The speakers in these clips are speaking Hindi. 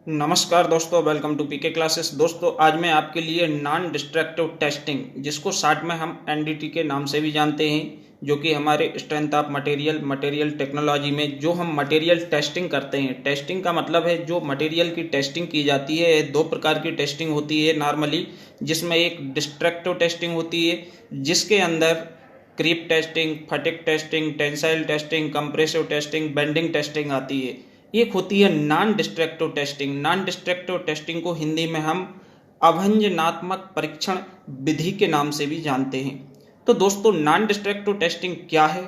नमस्कार दोस्तों, वेलकम टू पीके क्लासेस। दोस्तों, आज मैं आपके लिए नॉन डिस्ट्रक्टिव टेस्टिंग, जिसको शॉर्ट में हम एनडीटी के नाम से भी जानते हैं, जो कि हमारे स्ट्रेंथ ऑफ मटेरियल टेक्नोलॉजी में जो हम मटेरियल टेस्टिंग करते हैं। टेस्टिंग का मतलब है जो मटेरियल की टेस्टिंग की जाती है। दो प्रकार की टेस्टिंग होती है नॉर्मली, जिसमें एक डिस्ट्रक्टिव टेस्टिंग होती है, जिसके अंदर creep testing, fatigue testing, tensile testing, compressive testing, bending testing आती है। एक होती है non destructive testing. Non destructive testing को हिंदी में हम अभंजनात्मक परीक्षण विधि के नाम से भी जानते हैं। तो दोस्तों, नॉन डिस्ट्रक्टिव टेस्टिंग क्या है,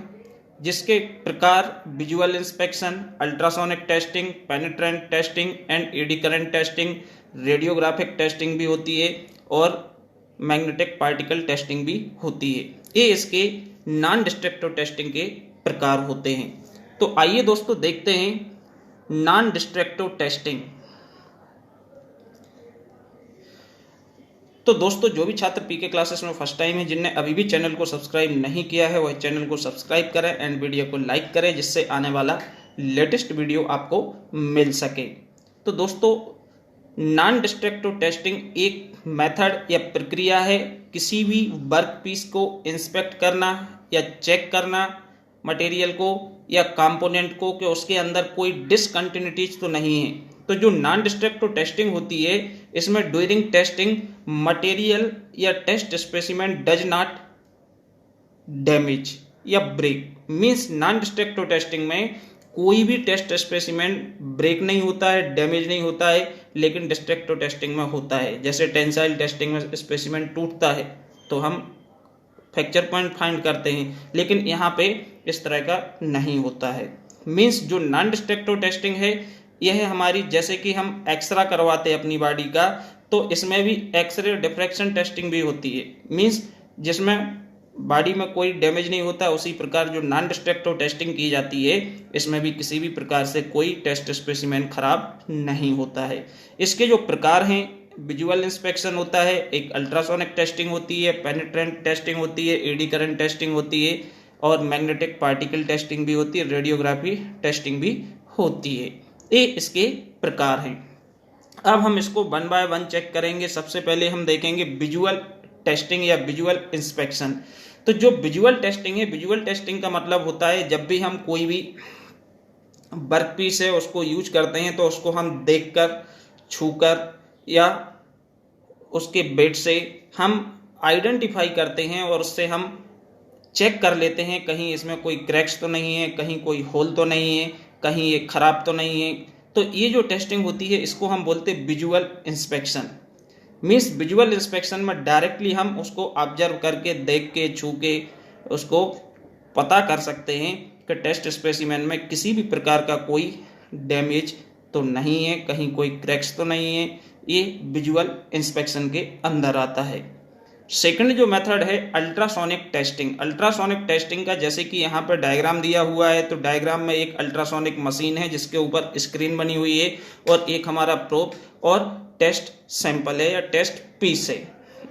जिसके प्रकार visual inspection, ultrasonic testing, penetrant testing and eddy current testing, radiographic testing भी होती है और मैग्नेटिक पार्टिकल टेस्टिंग भी होती है। ये इसके नॉन डिस्ट्रक्टिव टेस्टिंग के प्रकार होते हैं। तो आइए दोस्तों देखते हैं नॉन डिस्ट्रक्टिव टेस्टिंग। तो दोस्तों, जो भी छात्र पीके क्लासेस में फर्स्ट टाइम है, जिनने अभी भी चैनल को सब्सक्राइब नहीं किया है, वह चैनल को सब्सक्राइब करें एंड वीडियो को लाइक करें, जिससे आने वाला लेटेस्ट वीडियो आपको मिल सके। तो दोस्तों, नॉन डिस्ट्रक्टिव टेस्टिंग एक मेथड या प्रक्रिया है किसी भी वर्क पीस को इंस्पेक्ट करना या चेक करना, मटेरियल को या कंपोनेंट को, कि उसके अंदर कोई डिसकंटिन्यूटीज तो नहीं है। तो जो नॉन डिस्ट्रक्टिव टेस्टिंग होती है, इसमें ड्यूरिंग टेस्टिंग मटेरियल या test specimen does not damage या break. Means non destructive testing में कोई भी टेस्ट स्पेसिमेन ब्रेक नहीं होता है, डैमेज नहीं होता है, लेकिन डिस्ट्रक्टिव टेस्टिंग में होता है। जैसे टेंसाइल टेस्टिंग में स्पेसिमेन टूटता है तो हम फ्रैक्चर पॉइंट फाइंड करते हैं, लेकिन यहाँ पे इस तरह का नहीं होता है। मीन्स जो नॉन डिस्ट्रक्टिव टेस्टिंग है, यह है हमारी, जैसे कि हम एक्सरे करवाते हैं अपनी बॉडी का, तो इसमें भी एक्सरे डिफ्रैक्शन टेस्टिंग भी होती है। मीन्स जिसमें बॉडी में कोई डैमेज नहीं होता, उसी प्रकार जो नॉन डिस्ट्रक्टिव टेस्टिंग की जाती है, इसमें भी किसी भी प्रकार से कोई टेस्ट स्पेसिमेन खराब नहीं होता है। इसके जो प्रकार हैं, विजुअल इंस्पेक्शन होता है, एक अल्ट्रासोनिक टेस्टिंग होती है, पेनिट्रेंट टेस्टिंग होती है, एडी करंट टेस्टिंग होती है और मैग्नेटिक पार्टिकल टेस्टिंग भी होती है, रेडियोग्राफी टेस्टिंग भी होती है। ये इसके प्रकार हैं। अब हम इसको वन बाय वन चेक करेंगे। सबसे पहले हम देखेंगे विजुअल टेस्टिंग या विजुअल इंस्पेक्शन। तो जो विजुअल टेस्टिंग है, विजुअल टेस्टिंग का मतलब होता है जब भी हम कोई भी वर्क पीस है उसको यूज करते हैं, तो उसको हम देखकर, छूकर या उसके वेट से हम आइडेंटिफाई करते हैं और उससे हम चेक कर लेते हैं कहीं इसमें कोई क्रैक्स तो नहीं है, कहीं कोई होल तो नहीं है, कहीं ये खराब तो नहीं है। तो ये जो टेस्टिंग होती है, इसको हम बोलते हैं visual inspection. Means visual inspection में डायरेक्टली हम उसको ऑब्जर्व करके, देख के, छू के उसको पता कर सकते हैं कि टेस्ट स्पेसिमेन में किसी भी प्रकार का कोई डैमेज तो नहीं है, कहीं कोई क्रैक्स तो नहीं है। ये विजुअल इंस्पेक्शन के अंदर आता है। सेकंड जो मेथड है अल्ट्रासोनिक टेस्टिंग। अल्ट्रासोनिक टेस्टिंग का, जैसे कि यहाँ पर डायग्राम दिया हुआ है, तो डायग्राम में एक अल्ट्रासोनिक मशीन है जिसके ऊपर स्क्रीन बनी हुई है और एक हमारा प्रोब और टेस्ट सैंपल है या टेस्ट पीस है।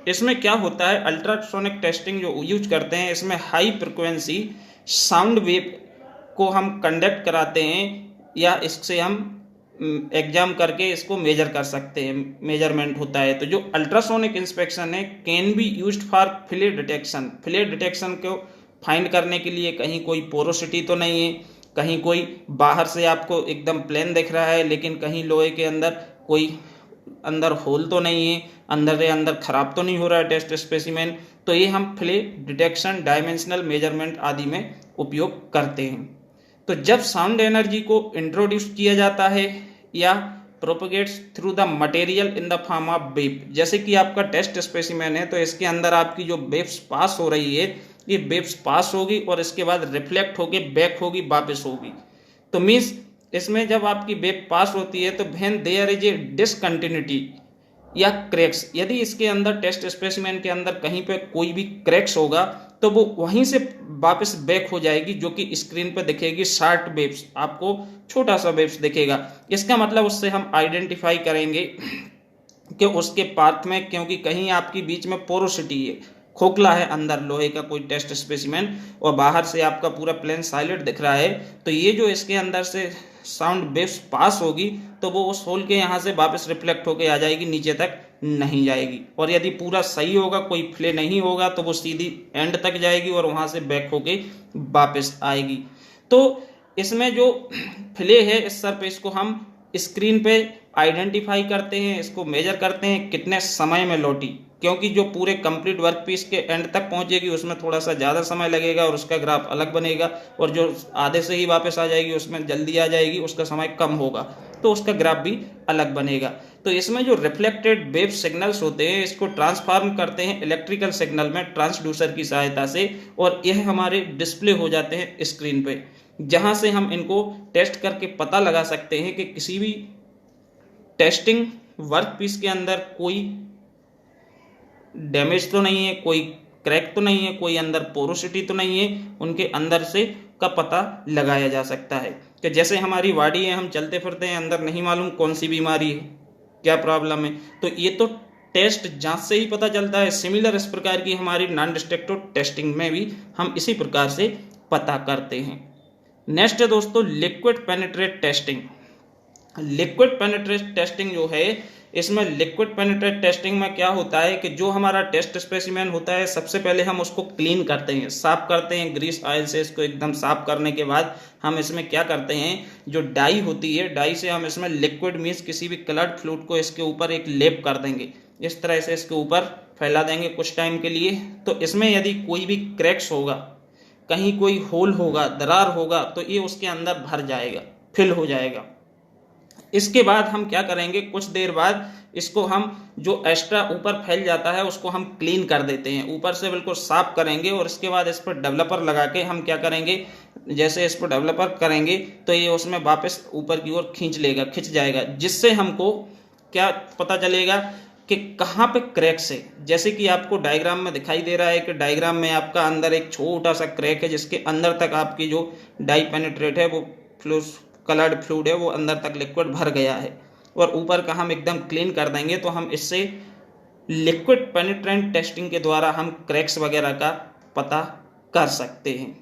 इसमें क्या होता है, अल्ट्रासोनिक टेस्टिंग जो यूज करते हैं, इसमें हाई फ्रिक्वेंसी साउंड वेव को हम कंडक्ट कराते हैं या इससे हम एग्जाम करके इसको मेजर कर सकते हैं, मेजरमेंट होता है। तो जो अल्ट्रासोनिक इंस्पेक्शन है can be used for flaw detection. Flaw detection को फाइंड करने के लिए कहीं कोई पोरोसिटी तो नहीं है, कहीं कोई बाहर से आपको एकदम प्लेन दिख रहा है, लेकिन कहीं लोहे के अंदर कोई अंदर होल तो नहीं है, अंदर से अंदर खराब तो नहीं हो रहा है टेस्ट स्पेसिमेन। तो ये हम फ्लेयर डिटेक्शन, डायमेंशनल मेजरमेंट आदि में उपयोग करते हैं। तो जब साउंड एनर्जी को इंट्रोड्यूस किया जाता है या propagates through the material in the form of wave, जैसे कि आपका टेस्ट स्पेसिमेन है, तो इसके अंदर आपकी जो वेव्स पास हो रही है, ये वेव्स पास होगी और इसके बाद रिफ्लेक्ट होगी, बैक होगी, वापस होगी। तो मीन्स इसमें जब आपकी वेव पास होती है तो when there is a discontinuity या क्रैक्स, यदि इसके अंदर टेस्ट स्पेसिमेन के अंदर कहीं पे कोई भी क्रैक्स होगा, तो वो वहीं से वापस बैक हो जाएगी, जो कि स्क्रीन पे दिखेगी शार्ट वेव्स, आपको छोटा सा वेव्स दिखेगा। इसका मतलब उससे हम आइडेंटिफाई करेंगे कि उसके पाथ में, क्योंकि कहीं आपकी बीच में पोरोसिटी है, खोखला है अंदर लोहे का कोई टेस्ट स्पेसिमेन और बाहर से आपका पूरा प्लेन साइलेंट दिख रहा है, तो ये जो इसके अंदर से साउंड वेव्स पास होगी तो वो उस होल के यहाँ से वापस रिफ्लेक्ट होके आ जाएगी, नीचे तक नहीं जाएगी। और यदि पूरा सही होगा, कोई फ्ले नहीं होगा, तो वो सीधी एंड तक जाएगी और वहाँ से बैक होके वापस आएगी। तो इसमें जो फ्ले है, इस सरफेस को हम स्क्रीन पे आइडेंटिफाई करते हैं, इसको मेजर करते हैं कितने समय में लौटी, क्योंकि जो पूरे कंप्लीट वर्क पीस के एंड तक पहुंचेगी उसमें थोड़ा सा ज़्यादा समय लगेगा और उसका ग्राफ अलग बनेगा, और जो आधे से ही वापस आ जाएगी उसमें जल्दी आ जाएगी, उसका समय कम होगा, तो उसका ग्राफ भी अलग बनेगा। तो इसमें जो रिफ्लेक्टेड वेव सिग्नल्स होते हैं इसको ट्रांसफॉर्म करते हैं इलेक्ट्रिकल सिग्नल में ट्रांसड्यूसर की सहायता से, और यह हमारे डिस्प्ले हो जाते हैं स्क्रीन पे, जहां से हम इनको टेस्ट करके पता लगा सकते हैं कि किसी भी टेस्टिंग वर्क पीस के अंदर कोई डैमेज तो नहीं है, कोई क्रैक तो नहीं है, कोई अंदर पोरोसिटी तो नहीं है, उनके अंदर से का पता लगाया जा सकता है। कि जैसे हमारी बॉडी है, हम चलते फिरते हैं, अंदर नहीं मालूम कौन सी बीमारी है, क्या प्रॉब्लम है, तो ये तो टेस्ट जांच से ही पता चलता है। सिमिलर इस प्रकार की हमारी नॉन डिस्ट्रक्टिव टेस्टिंग में भी हम इसी प्रकार से पता करते हैं। नेक्स्ट है दोस्तों liquid penetrate testing. Liquid penetrate testing जो है, इसमें लिक्विड पेनिट्रेट टेस्टिंग में क्या होता है कि जो हमारा टेस्ट स्पेसिमेन होता है सबसे पहले हम उसको क्लीन करते हैं, साफ करते हैं ग्रीस ऑयल से। इसको एकदम साफ करने के बाद हम इसमें क्या करते हैं, जो डाई होती है, डाई से हम इसमें लिक्विड मीन्स किसी भी कलर्ड फ्लूइड को इसके ऊपर एक लेप कर देंगे, इस तरह से इसके ऊपर फैला देंगे कुछ टाइम के लिए। तो इसमें यदि कोई भी क्रैक्स होगा, कहीं कोई होल होगा, दरार होगा, तो ये उसके अंदर भर जाएगा, फिल हो जाएगा। इसके बाद हम क्या करेंगे, कुछ देर बाद इसको हम जो एक्स्ट्रा ऊपर फैल जाता है उसको हम क्लीन कर देते हैं, ऊपर से बिल्कुल साफ करेंगे, और इसके बाद इस पर डेवलपर लगा के हम क्या करेंगे, जैसे इस पर डेवलपर करेंगे तो ये उसमें वापस ऊपर की ओर खिंच जाएगा, जिससे हमको क्या पता चलेगा कि कहाँ पे क्रैक्स है। जैसे कि आपको डायग्राम में दिखाई दे रहा है कि डायग्राम में आपका अंदर एक छोटा सा क्रैक है, जिसके अंदर तक आपकी जो डाई पेनिट्रेट है, वो कलर्ड फ्लूइड है, वो अंदर तक लिक्विड भर गया है, और ऊपर का हम एकदम क्लीन कर देंगे। तो हम इससे लिक्विड पेनिट्रेंट टेस्टिंग के द्वारा हम क्रैक्स वगैरह का पता कर सकते हैं।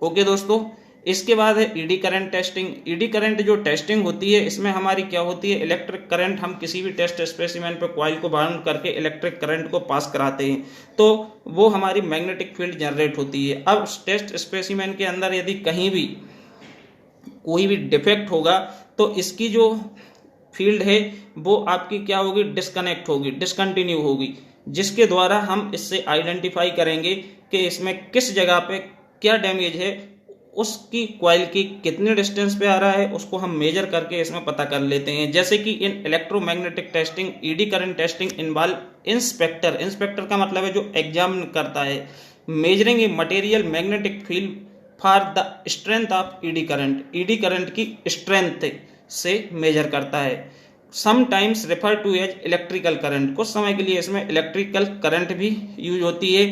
ओके दोस्तों, इसके बाद है ED current testing. Eddy current जो टेस्टिंग होती है, इसमें हमारी क्या होती है, इलेक्ट्रिक करंट, हम किसी भी टेस्ट स्पेसिमेन पे कॉइल को बाउंड करके इलेक्ट्रिक करंट को पास कराते हैं, तो वो हमारी मैग्नेटिक फील्ड जनरेट होती है। अब टेस्ट स्पेसिमेन के अंदर यदि कहीं भी कोई भी डिफेक्ट होगा तो इसकी जो फील्ड है वो आपकी क्या होगी, डिस्कनेक्ट होगी, डिसकंटिन्यू होगी, जिसके द्वारा हम इससे आइडेंटिफाई करेंगे कि इसमें किस जगह पे क्या डैमेज है, उसकी कॉइल की कितने डिस्टेंस पे आ रहा है, उसको हम मेजर करके इसमें पता कर लेते हैं। जैसे कि in electromagnetic testing, eddy current testing involve inspector, inspector का मतलब है जो एग्जाम करता है, measuring a material magnetic field for the strength of eddy current, eddy current की स्ट्रेंथ से मेजर करता है। Sometimes refer to as electrical current, कुछ समय के लिए इसमें इलेक्ट्रिकल करंट भी यूज होती है।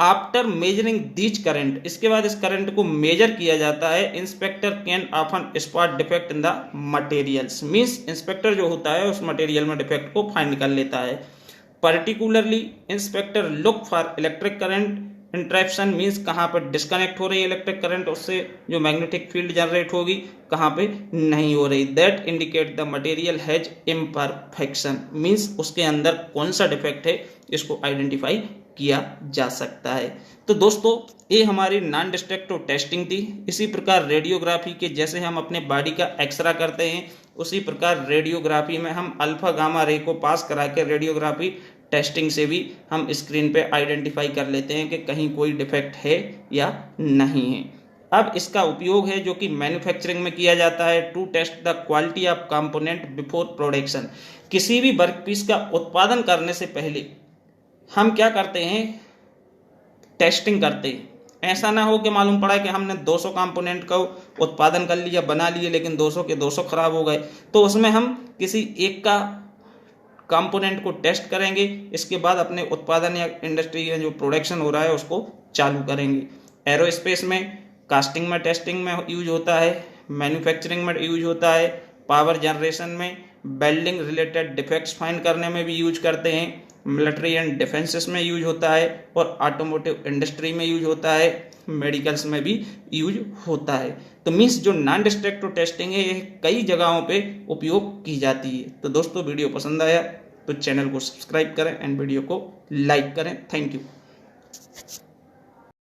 आफ्टर मेजरिंग दीज करंट, इसके बाद इस करंट को मेजर किया जाता है। Inspector can often spot defect in the materials, means inspector जो होता है उस मटेरियल में डिफेक्ट को फाइंड कर लेता है। Particularly inspector look for electric current interaction, means कहाँ पर डिस्कनेक्ट हो रही है इलेक्ट्रिक करंट, उससे जो मैग्नेटिक फील्ड जनरेट होगी, कहाँ पे नहीं हो रही। That indicate the material has imperfection, means उसके अंदर कौन सा डिफेक्ट है इसको आइडेंटिफाई किया जा सकता है। तो दोस्तों ये हमारी नॉन डिस्ट्रक्टिव टेस्टिंग थी। इसी प्रकार रेडियोग्राफी के जैसे हम अपने बॉडी का एक्सरा करते हैं, उसी प्रकार रेडियोग्राफी में हम अल्फा गामा रे को पास करा के रेडियोग्राफी टेस्टिंग से भी हम स्क्रीन पे आइडेंटिफाई कर लेते हैं कि कहीं कोई डिफेक्ट है या नहीं है। अब इसका उपयोग है जो कि मैन्युफैक्चरिंग में किया जाता है, to test the quality of component before production. किसी भी वर्कपीस का उत्पादन करने से पहले हम क्या करते हैं, टेस्टिंग करते हैं। ऐसा ना हो कि मालूम पड़ा कि हमने 200 कंपोनेंट का उत्पादन कर लिया, बना लिए, लेकिन 200 के 200 खराब हो गए, तो उसमें हम किसी एक का कंपोनेंट को टेस्ट करेंगे, इसके बाद अपने उत्पादन या इंडस्ट्री में जो प्रोडक्शन हो रहा है उसको चालू करेंगे। एरोस्पेस में कास्टिंग में टेस्टिंग में यूज होता है, मैन्युफैक्चरिंग में यूज होता है, पावर जनरेशन में, वेल्डिंग रिलेटेड डिफेक्ट्स फाइंड करने में भी यूज करते हैं, मिलिट्री एंड डिफेंसेस में यूज होता है, और ऑटोमोटिव इंडस्ट्री में यूज होता है। मेडिकल्स में भी यूज होता है। तो मीन्स जो नॉन डिस्ट्रक्टिव टेस्टिंग है ये कई जगहों पे उपयोग की जाती है। तो दोस्तों वीडियो पसंद आया तो चैनल को सब्सक्राइब करें एंड वीडियो को लाइक करें। Thank you.